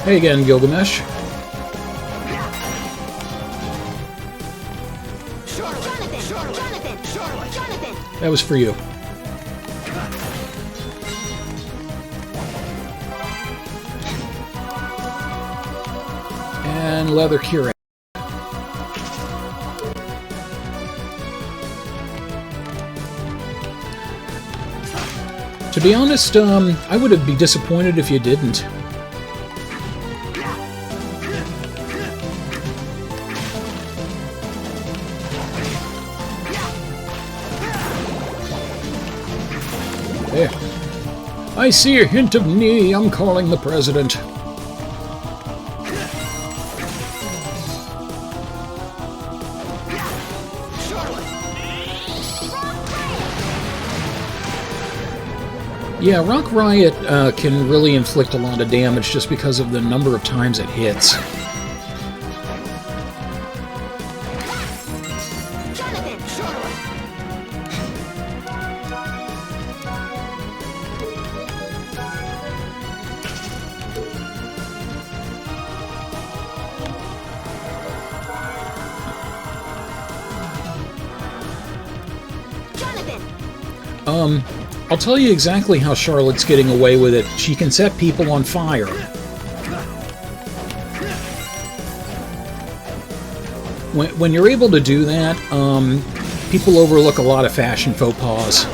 Hey again, Gilgamesh. That was for you. And leather curate. To be honest, I would be disappointed if you didn't. There. I see a hint of knee. I'm calling the president. Yeah, Rock Riot can really inflict a lot of damage just because of the number of times it hits. I'll tell you exactly how Charlotte's getting away with it. She can set people on fire. When you're able to do that, people overlook a lot of fashion faux pas.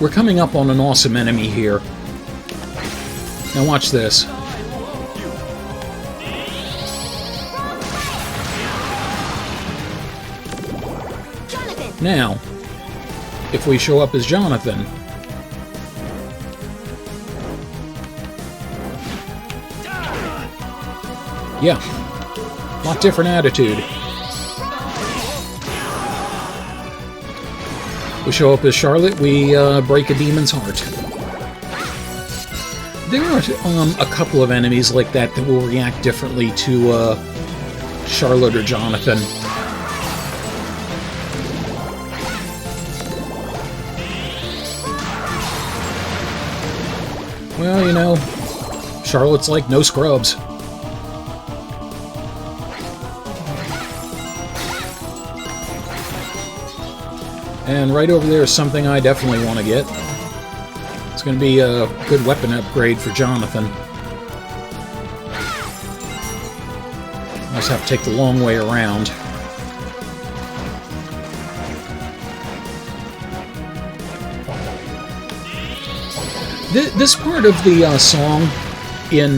We're coming up on an awesome enemy here. Now watch this. Now, if we show up as Jonathan, yeah, lot different attitude. We show up as Charlotte, we break a demon's heart. There are a couple of enemies like that that will react differently to Charlotte or Jonathan. Well, you know, Charlotte's like no scrubs. And right over there is something I definitely want to get. It's going to be a good weapon upgrade for Jonathan. I just have to take the long way around. This part of the song in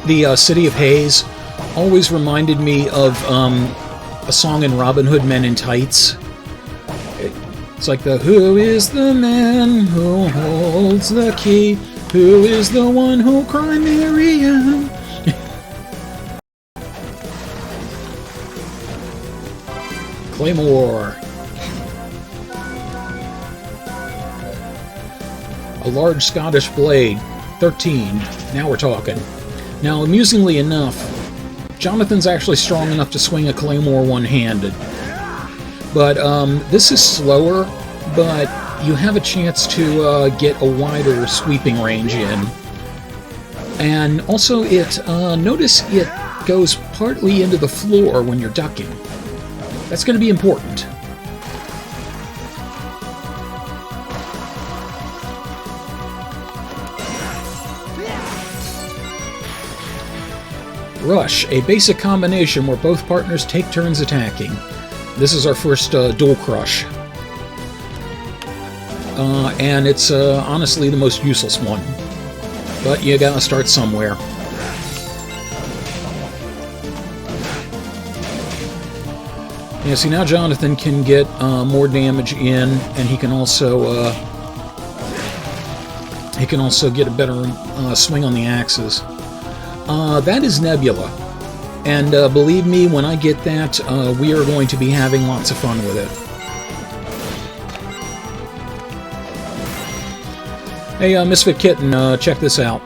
the City of Haze always reminded me of a song in Robin Hood Men in Tights. It's like the "Who is the man who holds the key? Who is the one who cried Miriam?" Claymore. A large Scottish blade. 13. Now we're talking. Now, amusingly enough, Jonathan's actually strong enough to swing a claymore one-handed. But this is slower, but you have a chance to get a wider sweeping range in. And also, notice it goes partly into the floor when you're ducking. That's going to be important. Rush, a basic combination where both partners take turns attacking. This is our first dual crush. And it's honestly the most useless one. But you gotta start somewhere. Yeah, see, now Jonathan can get more damage in, and he can also get a better swing on the axes. That is Nebula, and believe me, when I get that, we are going to be having lots of fun with it. Hey, Misfit Kitten, check this out.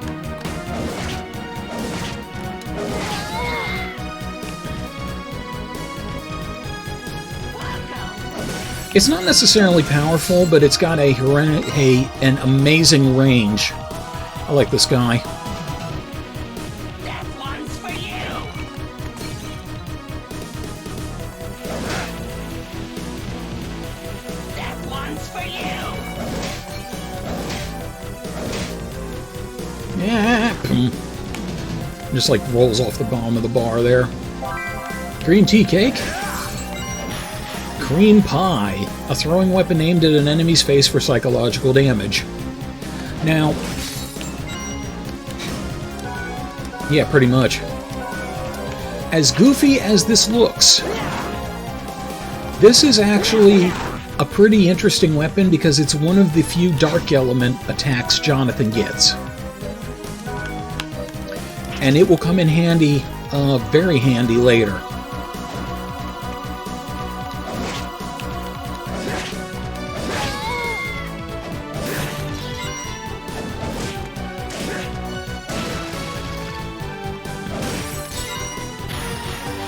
It's not necessarily powerful, but it's got an amazing range. I like this guy. That one's for you. That one's for you. Yeah. Just like rolls off the bottom of the bar there. Green tea cake. Cream pie. A throwing weapon aimed at an enemy's face for psychological damage. Now, yeah, pretty much. As goofy as this looks, this is actually a pretty interesting weapon because it's one of the few dark element attacks Jonathan gets. And it will come in handy, very handy later.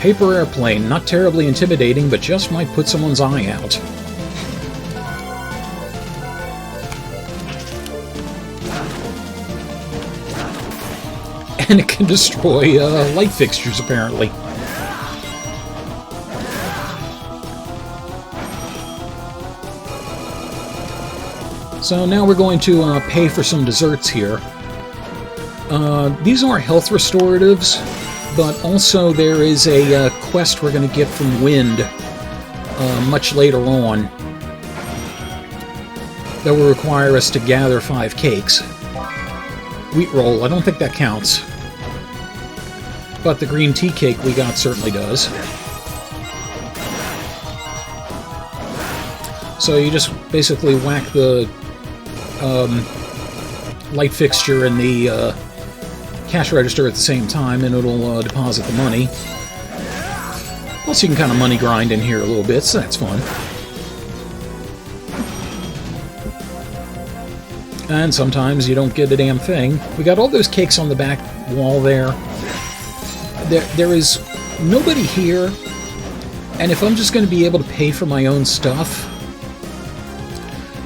Paper airplane, not terribly intimidating, but just might put someone's eye out. And it can destroy light fixtures, apparently. So now we're going to pay for some desserts here. These are health restoratives, but also there is a quest we're going to get from Wind much later on that will require us to gather 5 cakes. Wheat roll, I don't think that counts. But the green tea cake we got certainly does. So you just basically whack the light fixture and the cash register at the same time, and it'll deposit the money. Plus you can kind of money grind in here a little bit, so that's fun. And sometimes you don't get a damn thing. We got all those cakes on the back wall there. There is nobody here, and if I'm just going to be able to pay for my own stuff,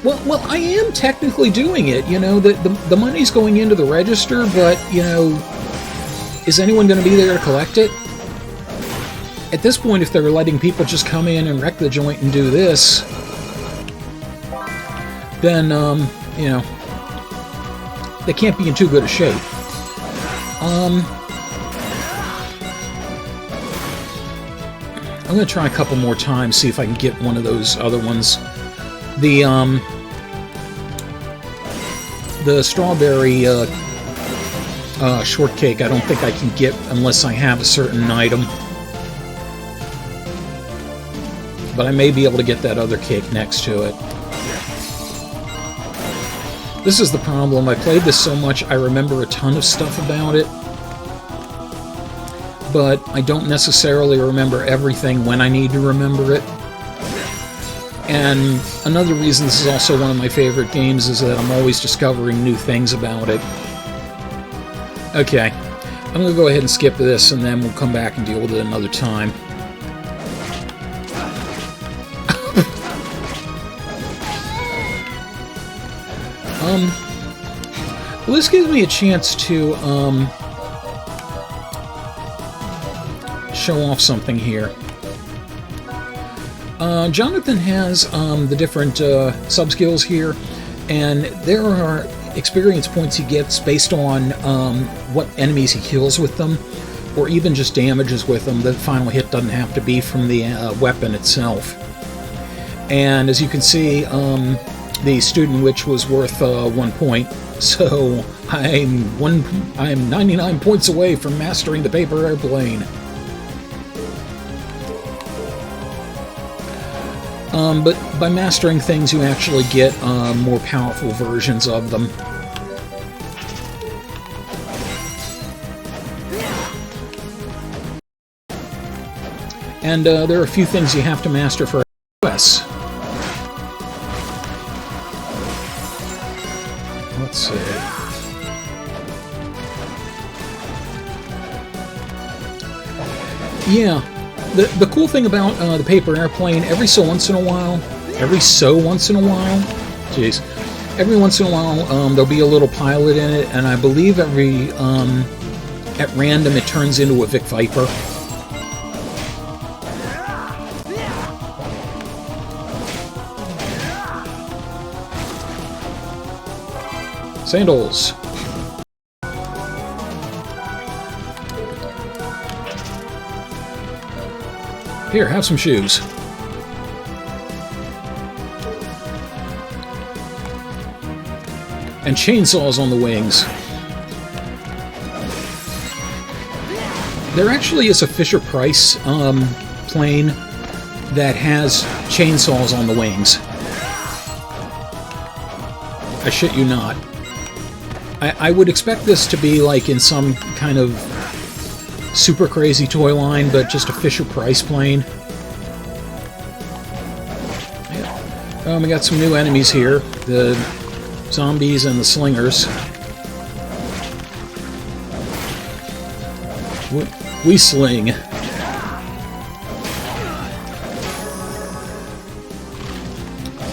well, I am technically doing it. You know, the money's going into the register, but, you know, is anyone going to be there to collect it? At this point, if they're letting people just come in and wreck the joint and do this, then, you know, they can't be in too good a shape. I'm going to try a couple more times, see if I can get one of those other ones. The strawberry shortcake, I don't think I can get unless I have a certain item. But I may be able to get that other cake next to it. This is the problem. I played this so much, I remember a ton of stuff about it. But I don't necessarily remember everything when I need to remember it. And another reason this is also one of my favorite games is that I'm always discovering new things about it. Okay, I'm going to go ahead and skip this, and then we'll come back and deal with it another time. Well, this gives me a chance to show off something here. Jonathan has the different sub-skills here, and there are experience points he gets based on what enemies he kills with them, or even just damages with them. The final hit doesn't have to be from the weapon itself. And as you can see, the Student Witch was worth 1 point, so I'm 99 points away from mastering the paper airplane. But by mastering things, you actually get more powerful versions of them. And there are a few things you have to master for LGS. Let's see. Yeah. The cool thing about the paper airplane, every so once in a while, every so once in a while. Jeez. Every once in a while, there'll be a little pilot in it, and I believe every, at random, it turns into a Vic Viper. Sandals. Here, have some shoes. And chainsaws on the wings. There actually is a Fisher-Price plane that has chainsaws on the wings. I shit you not. I would expect this to be like in some kind of super crazy toy line, but just a Fisher-Price plane. Yeah. We got some new enemies here. The zombies and the slingers. We sling.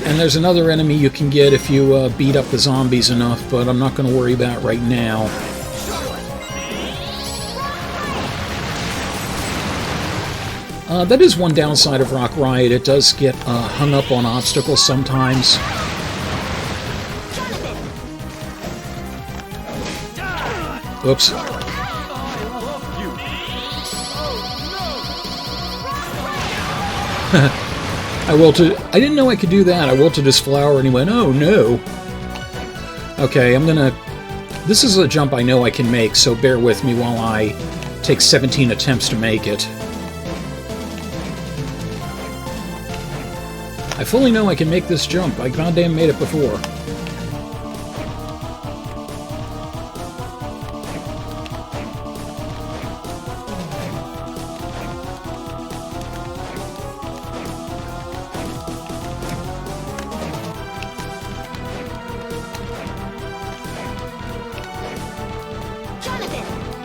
And there's another enemy you can get if you beat up the zombies enough, but I'm not going to worry about it right now. That is one downside of Rock Riot. It does get hung up on obstacles sometimes. Oops. I didn't know I could do that. I wilted his flower and he went, oh no. Okay, this is a jump I know I can make, so bear with me while I take 17 attempts to make it. I fully know I can make this jump. I goddamn made it before.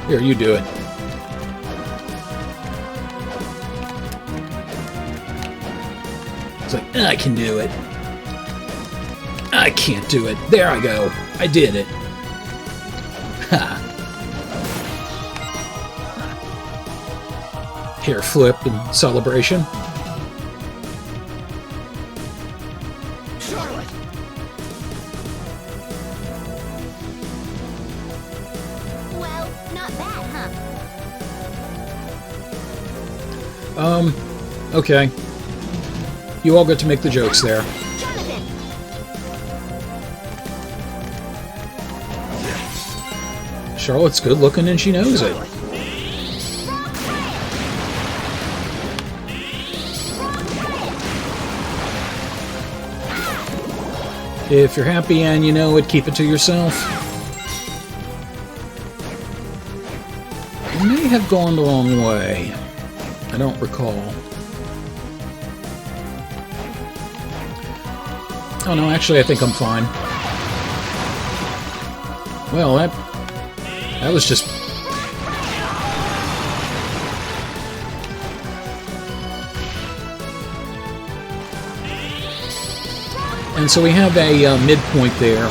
Here, you do it. It's like, I can do it. I can't do it. There I go. I did it. Ha. Hair flip in celebration. Okay. You all get to make the jokes there. Charlotte's good looking and she knows it. If you're happy and you know it, keep it to yourself. You may have gone the wrong way. I don't recall. Oh no, actually I think I'm fine. Well, that was just... And so we have a midpoint there.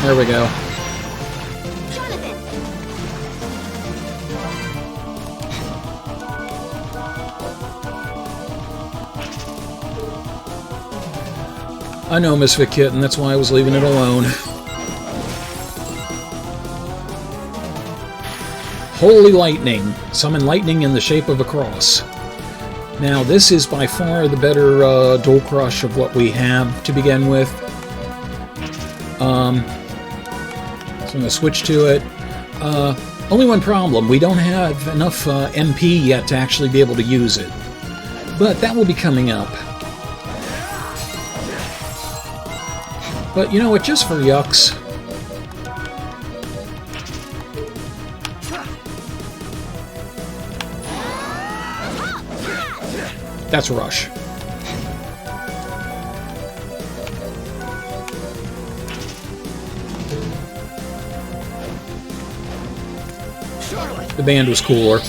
There we go. I know, Misfit Kitten, that's why I was leaving it alone. Holy Lightning. Summon lightning in the shape of a cross. Now, this is by far the better Dual Crush of what we have to begin with. So I'm going to switch to it. Only one problem. We don't have enough MP yet to actually be able to use it. But that will be coming up. But you know what, just for yucks. That's Rush. The band was cooler.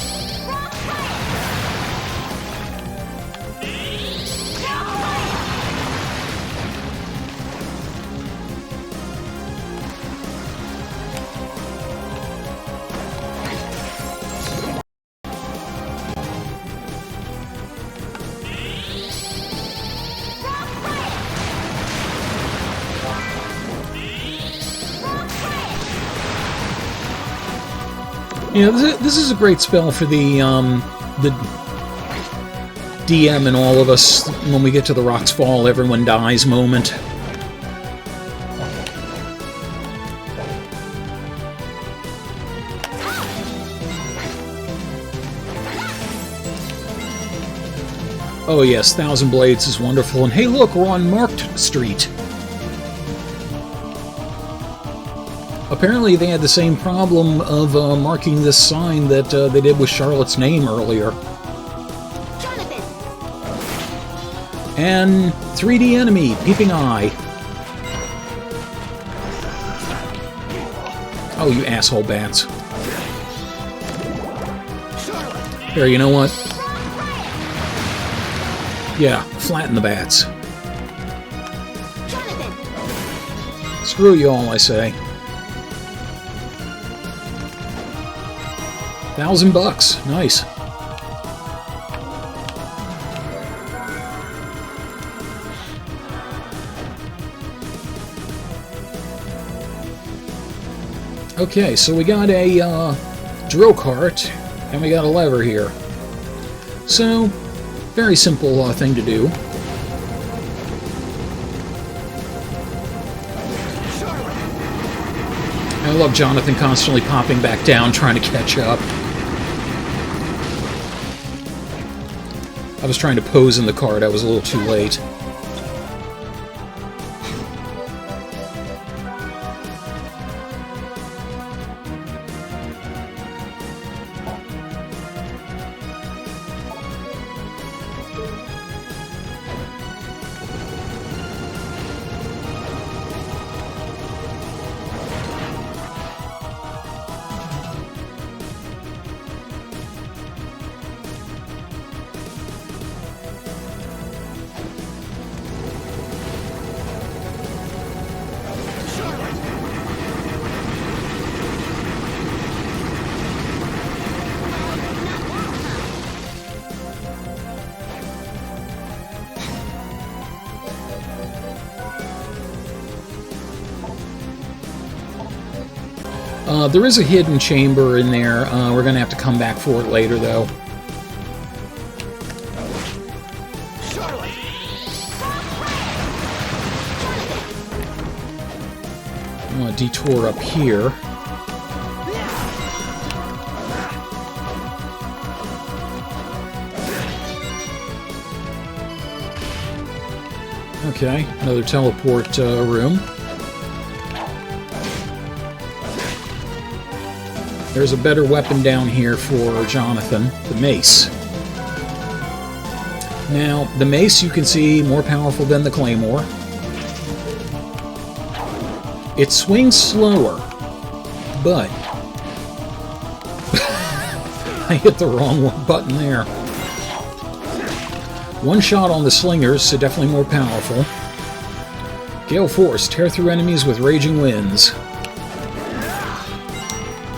Yeah, this is a great spell for the DM and all of us. When we get to the rocks fall, everyone dies moment. Oh yes, Thousand Blades is wonderful. And hey look, we're on Marked Street. Apparently they had the same problem of marking this sign that they did with Charlotte's name earlier. Jonathan. And 3D enemy, Peeping Eye. Oh, you asshole bats. Here, you know what? Yeah, flatten the bats. Jonathan. Screw you all, I say. $1,000, nice. Okay, so we got a drill cart, and we got a lever here. So, very simple thing to do. I love Jonathan constantly popping back down, trying to catch up. I was trying to pose in the cart, I was a little too late. There is a hidden chamber in there. We're going to have to come back for it later, though. I want to detour up here. Okay, another teleport room. There's a better weapon down here for Jonathan, the mace. Now, the mace, you can see, more powerful than the claymore. It swings slower, but I hit the wrong button there. One shot on the slingers, so definitely more powerful. Gale Force, tear through enemies with raging winds.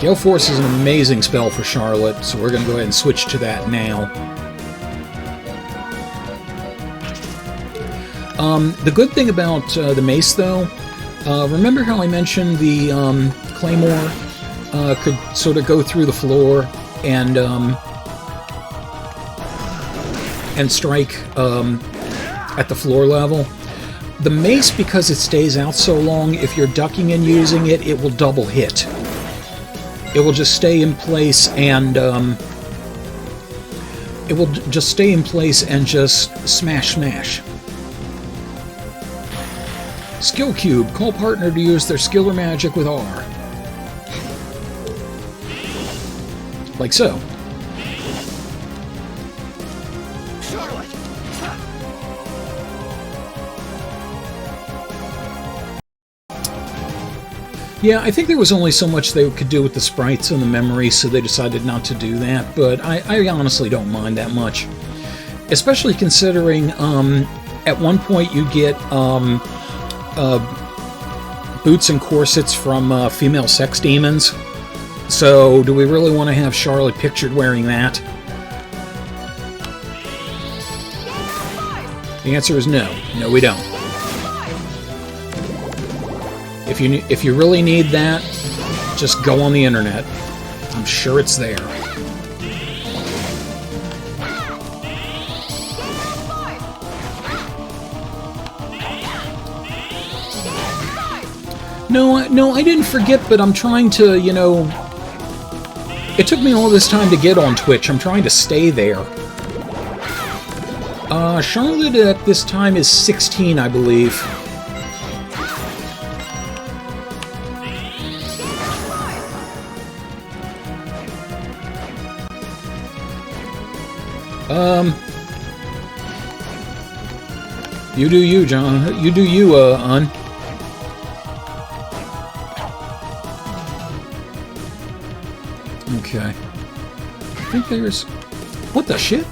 Gale Force is an amazing spell for Charlotte, so we're going to go ahead and switch to that now. The good thing about the mace, though, remember how I mentioned the claymore could sort of go through the floor and strike at the floor level? The mace, because it stays out so long, if you're ducking and using it, it will double hit. It will just stay in place and just smash. Skill Cube. Call partner to use their skill or magic with R. Like so. Yeah, I think there was only so much they could do with the sprites and the memory, so they decided not to do that, but I honestly don't mind that much. Especially considering at one point you get boots and corsets from female sex demons. So, do we really want to have Charlotte pictured wearing that? The answer is no. No, we don't. If you really need that, just go on the internet. I'm sure it's there. No, I didn't forget, but I'm trying to, you know... It took me all this time to get on Twitch. I'm trying to stay there. Charlotte at this time is 16, I believe. You do you, John. You do you, Un. Okay. I think there's... What the shit?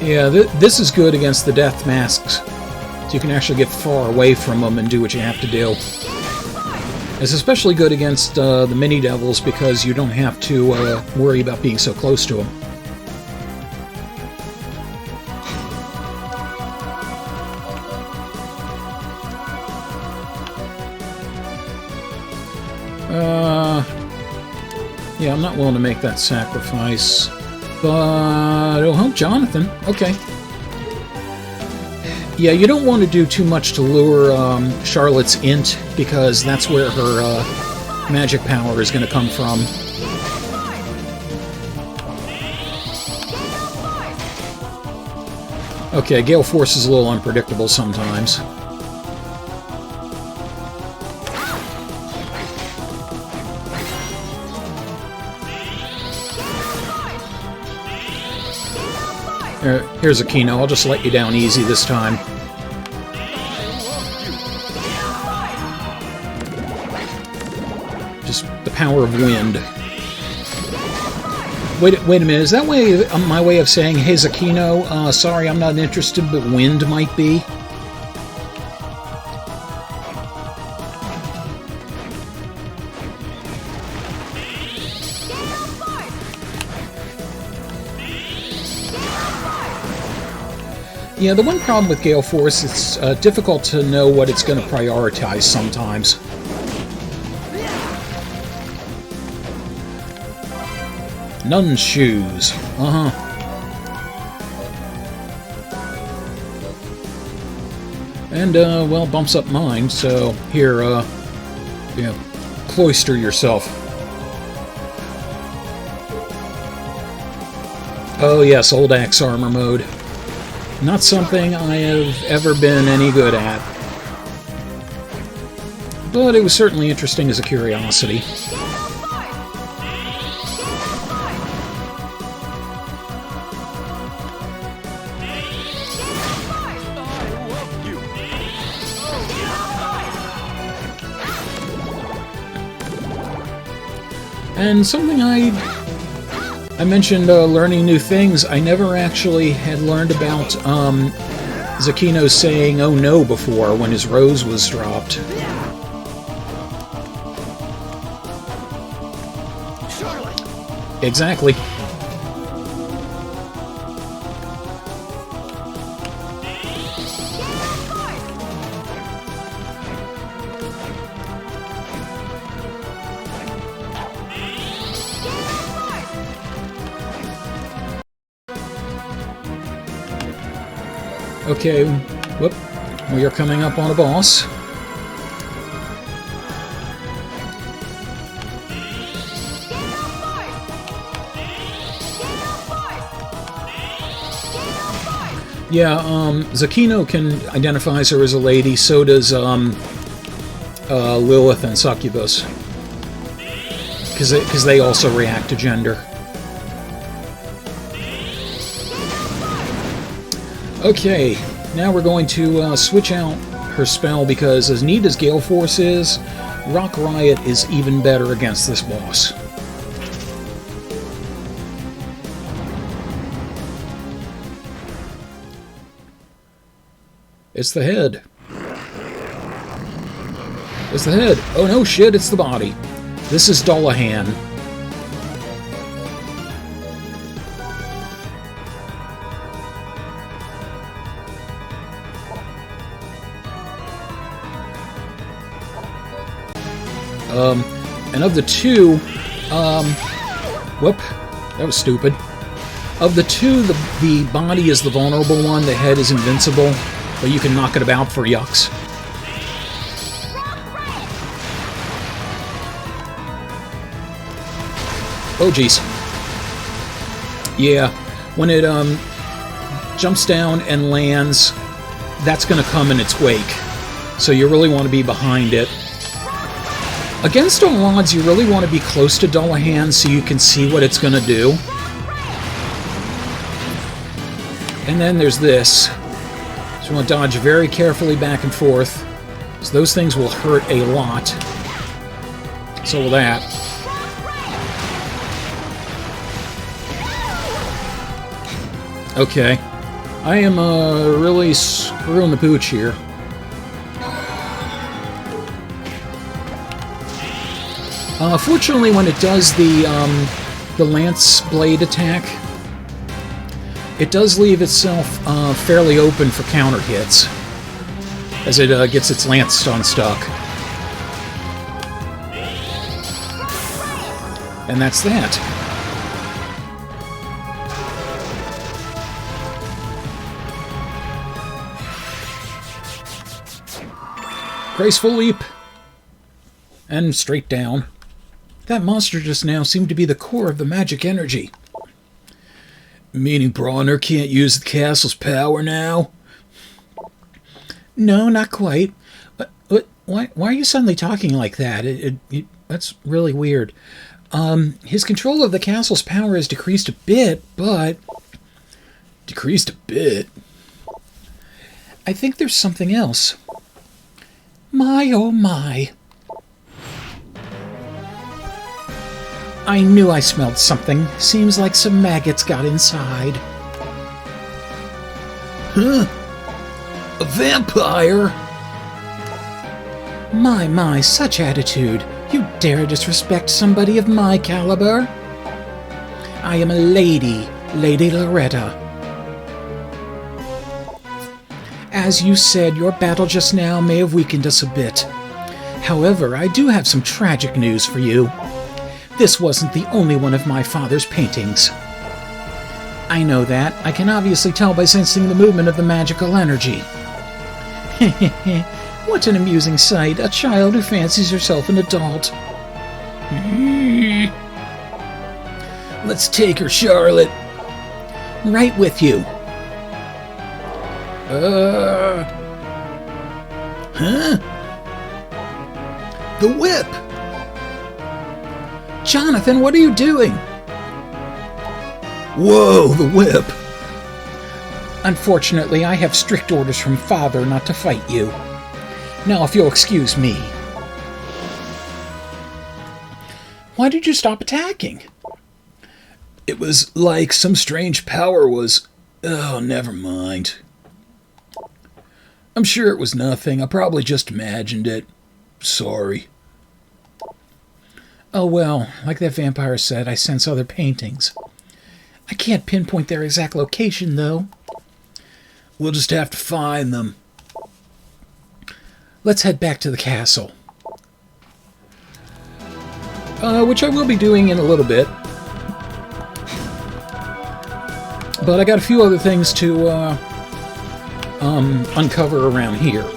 Yeah, this is good against the death masks. So you can actually get far away from them and do what you have to do. It's especially good against the mini devils because you don't have to worry about being so close to them. Yeah, I'm not willing to make that sacrifice. But it'll help Jonathan. Okay. Yeah, you don't want to do too much to lure Charlotte's int, because that's where her magic power is going to come from. Okay, Gale Force is a little unpredictable sometimes. Here's a Kino. I'll just let you down easy this time. Just the power of wind. Wait a minute. Is that my way of saying, hey, Zakino, sorry, I'm not interested, but wind might be? Yeah, the one problem with Gale Force, it's difficult to know what it's going to prioritize sometimes. Nun's shoes. And, well, bumps up mine, so here, yeah, cloister yourself. Oh yes, old axe armor mode. Not something I have ever been any good at. But it was certainly interesting as a curiosity. And something I mentioned learning new things. I never actually had learned about Zakino saying "oh no" before when his rose was dropped. Exactly. Okay, whoop, we are coming up on a boss. Yeah, Zakino can identifies her as a lady, so does Lilith and Succubus. Because they also react to gender. Okay, now we're going to switch out her spell because as neat as Gale Force is, Rock Riot is even better against this boss. It's the head. It's the head. Oh no, shit, it's the body. This is Dullahan. And of the two, whoop, that was stupid. Of the two, the body is the vulnerable one, the head is invincible, but you can knock it about for yucks. Oh, jeez. Yeah, when it jumps down and lands, that's going to come in its wake. So you really want to be behind it. Against all odds, you really want to be close to Dullahan so you can see what it's going to do. And then there's this. So you want to dodge very carefully back and forth. So those things will hurt a lot. So will that. Okay. I am really screwing the pooch here. Fortunately, when it does the lance blade attack, it does leave itself fairly open for counter hits as it gets its lance unstuck. And that's that. Graceful leap. And straight down. That monster just now seemed to be the core of the magic energy. Meaning Bronner can't use the castle's power now? No, not quite. Why are you suddenly talking like that? That's really weird. His control of the castle's power has decreased a bit, but... Decreased a bit? I think there's something else. My, oh my. I knew I smelled something. Seems like some maggots got inside. Huh? A vampire? My, such attitude. You dare disrespect somebody of my caliber? I am a lady, Lady Loretta. As you said, your battle just now may have weakened us a bit. However, I do have some tragic news for you. This wasn't the only one of my father's paintings. I know that. I can obviously tell by sensing the movement of the magical energy. What an amusing sight, a child who fancies herself an adult. Let's take her, Charlotte. Right with you. Huh? The whip! Jonathan, what are you doing? Whoa, the whip! Unfortunately, I have strict orders from Father not to fight you. Now, if you'll excuse me. Why did you stop attacking? It was like some strange power was... Oh, never mind. I'm sure it was nothing. I probably just imagined it. Sorry. Oh well, like that vampire said, I sense other paintings. I can't pinpoint their exact location, though. We'll just have to find them. Let's head back to the castle. Which I will be doing in a little bit. But I got a few other things to uncover around here.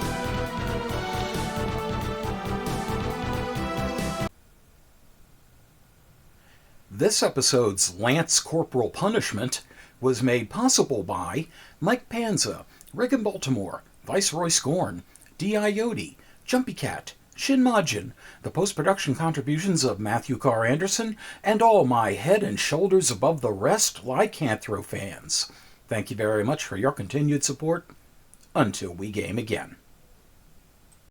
This episode's Lance Corporal Punishment was made possible by Mike Panza, Regan Baltimore, Viceroy Scorn, D. Ioti, Jumpy Cat, Shin Majin, the post-production contributions of Matthew Carr Anderson, and all my head and shoulders above the rest Lycanthro fans. Thank you very much for your continued support. Until we game again.